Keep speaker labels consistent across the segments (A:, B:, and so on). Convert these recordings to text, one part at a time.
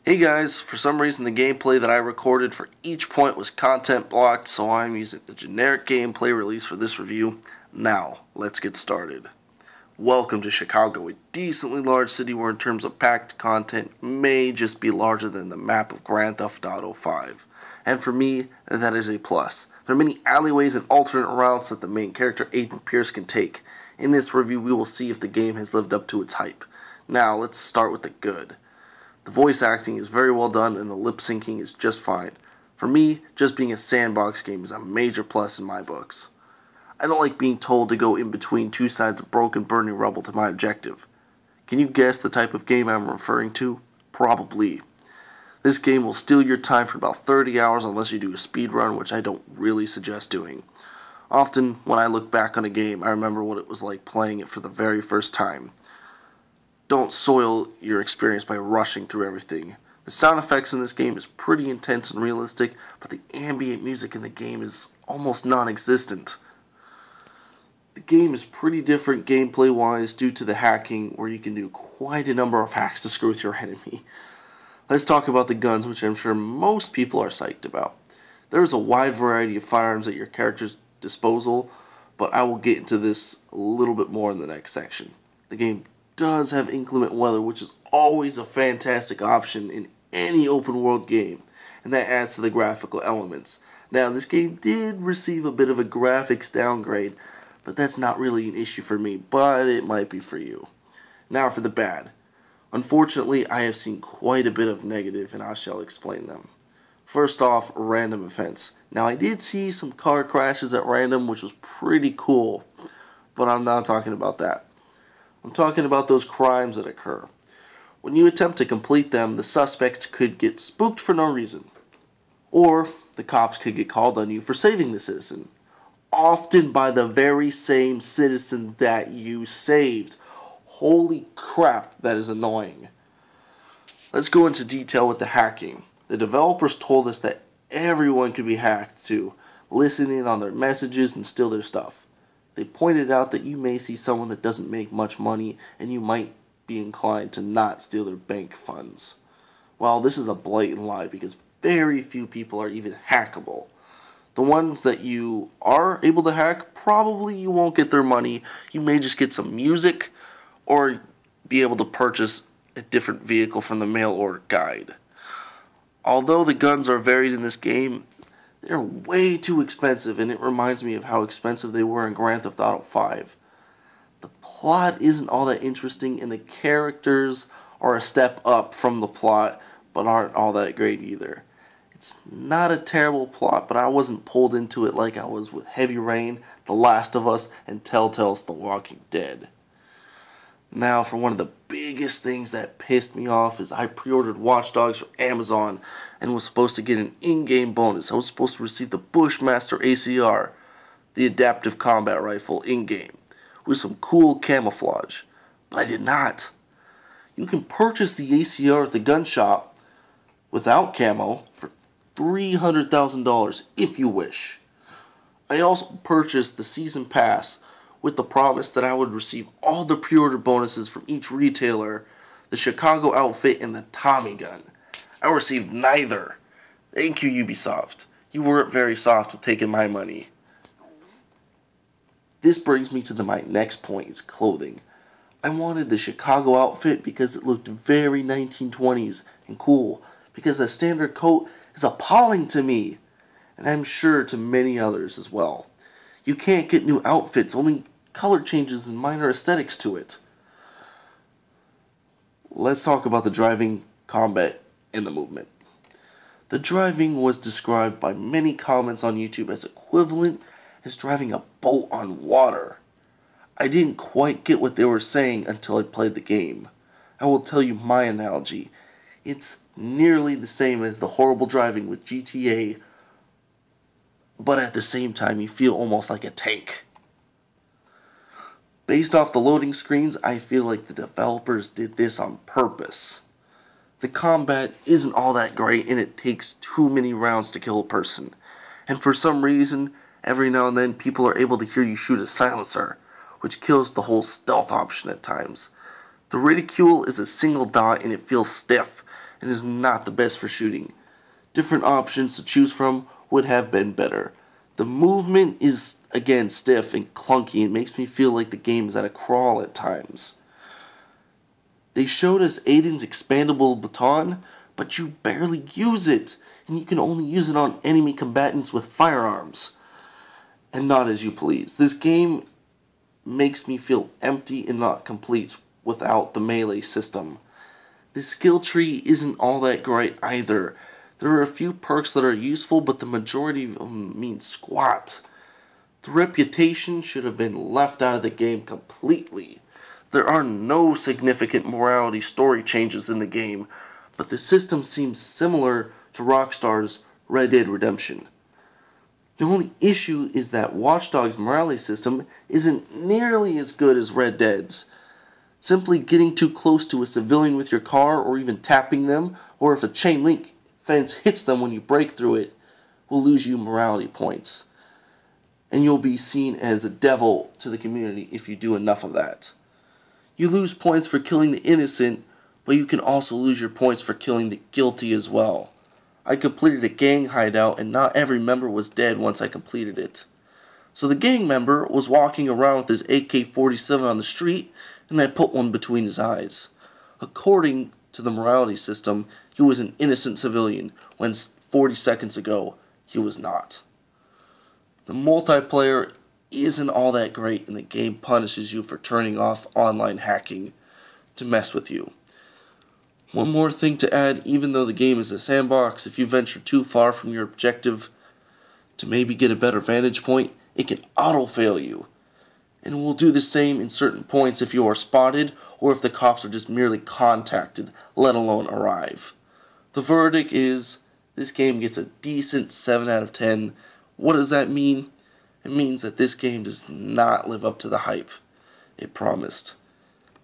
A: Hey guys, for some reason the gameplay that I recorded for each point was content blocked, so I'm using the generic gameplay release for this review. Now, let's get started. Welcome to Chicago, a decently large city where in terms of packed content may just be larger than the map of Grand Theft Auto 5. And for me, that is a plus. There are many alleyways and alternate routes that the main character Aiden Pierce can take. In this review we will see if the game has lived up to its hype. Now, let's start with the good. The voice acting is very well done and the lip syncing is just fine. For me, just being a sandbox game is a major plus in my books. I don't like being told to go in between two sides of broken burning rubble to my objective. Can you guess the type of game I'm referring to? Probably. This game will steal your time for about 30 hours unless you do a speed run, which I don't really suggest doing. Often, when I look back on a game, I remember what it was like playing it for the very first time. Don't soil your experience by rushing through everything. The sound effects in this game is pretty intense and realistic, but the ambient music in the game is almost non-existent. The game is pretty different gameplay-wise due to the hacking, where you can do quite a number of hacks to screw with your enemy. Let's talk about the guns, which I'm sure most people are psyched about. There is a wide variety of firearms at your character's disposal, but I will get into this a little bit more in the next section. The game does have inclement weather, which is always a fantastic option in any open world game, and that adds to the graphical elements. Now, this game did receive a bit of a graphics downgrade, but that's not really an issue for me, but it might be for you. Now for the bad. Unfortunately, I have seen quite a bit of negative, and I shall explain them. First off, random events. Now, I did see some car crashes at random, which was pretty cool, but I'm not talking about that. I'm talking about those crimes that occur. When you attempt to complete them, the suspect could get spooked for no reason. Or the cops could get called on you for saving the citizen. Often by the very same citizen that you saved. Holy crap, that is annoying. Let's go into detail with the hacking. The developers told us that everyone could be hacked to listen in on their messages and steal their stuff. They pointed out that you may see someone that doesn't make much money and you might be inclined to not steal their bank funds. Well, this is a blatant lie because very few people are even hackable. The ones that you are able to hack, probably you won't get their money. You may just get some music or be able to purchase a different vehicle from the mail order guide. Although the guns are varied in this game, they're way too expensive, and it reminds me of how expensive they were in Grand Theft Auto 5. The plot isn't all that interesting, and the characters are a step up from the plot, but aren't all that great either. It's not a terrible plot, but I wasn't pulled into it like I was with Heavy Rain, The Last of Us, and Telltale's The Walking Dead. Now, for one of the biggest things that pissed me off is I pre-ordered Watch Dogs from Amazon and was supposed to get an in-game bonus. I was supposed to receive the Bushmaster ACR, the adaptive combat rifle, in-game, with some cool camouflage. But I did not. You can purchase the ACR at the gun shop without camo for $300,000 if you wish. I also purchased the Season Pass with the promise that I would receive all the pre-order bonuses from each retailer, the Chicago outfit, and the Tommy gun. I received neither. Thank you, Ubisoft. You weren't very soft with taking my money. This brings me to my next point, is clothing. I wanted the Chicago outfit because it looked very 1920s and cool, because the standard coat is appalling to me, and I'm sure to many others as well. You can't get new outfits, only color changes and minor aesthetics to it. Let's talk about the driving, combat, and the movement. The driving was described by many comments on YouTube as equivalent as driving a boat on water. I didn't quite get what they were saying until I played the game. I will tell you my analogy. It's nearly the same as the horrible driving with GTA, but at the same time you feel almost like a tank. Based off the loading screens, I feel like the developers did this on purpose. The combat isn't all that great and it takes too many rounds to kill a person. And for some reason, every now and then people are able to hear you shoot a silencer, which kills the whole stealth option at times. The ridicule is a single dot and it feels stiff, and is not the best for shooting. Different options to choose from would have been better. The movement is, again, stiff and clunky and makes me feel like the game is at a crawl at times. They showed us Aiden's expandable baton, but you barely use it, and you can only use it on enemy combatants with firearms, and not as you please. This game makes me feel empty and not complete without the melee system. The skill tree isn't all that great either. There are a few perks that are useful, but the majority of them mean squat. The reputation should have been left out of the game completely. There are no significant morality story changes in the game, but the system seems similar to Rockstar's Red Dead Redemption. The only issue is that Watch Dogs' morality system isn't nearly as good as Red Dead's. Simply getting too close to a civilian with your car, or even tapping them, or if a chain link fence hits them when you break through it, will lose you morality points. And you'll be seen as a devil to the community if you do enough of that. You lose points for killing the innocent, but you can also lose your points for killing the guilty as well. I completed a gang hideout, and not every member was dead once I completed it. So the gang member was walking around with his AK-47 on the street, and I put one between his eyes. According to the morality system, he was an innocent civilian, when 40 seconds ago, he was not. The multiplayer isn't all that great, and the game punishes you for turning off online hacking to mess with you. One more thing to add, even though the game is a sandbox, if you venture too far from your objective to maybe get a better vantage point, it can auto-fail you. And will do the same in certain points if you are spotted, or if the cops are just merely contacted, let alone arrive. The verdict is, this game gets a decent 7 out of 10. What does that mean? It means that this game does not live up to the hype it promised.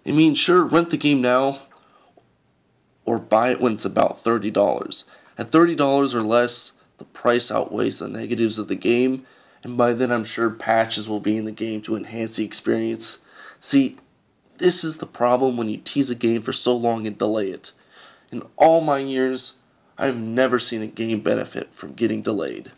A: It means, sure, rent the game now, or buy it when it's about $30. At $30 or less, the price outweighs the negatives of the game, and by then I'm sure patches will be in the game to enhance the experience. See, this is the problem when you tease a game for so long and delay it. In all my years, I have never seen a game benefit from getting delayed.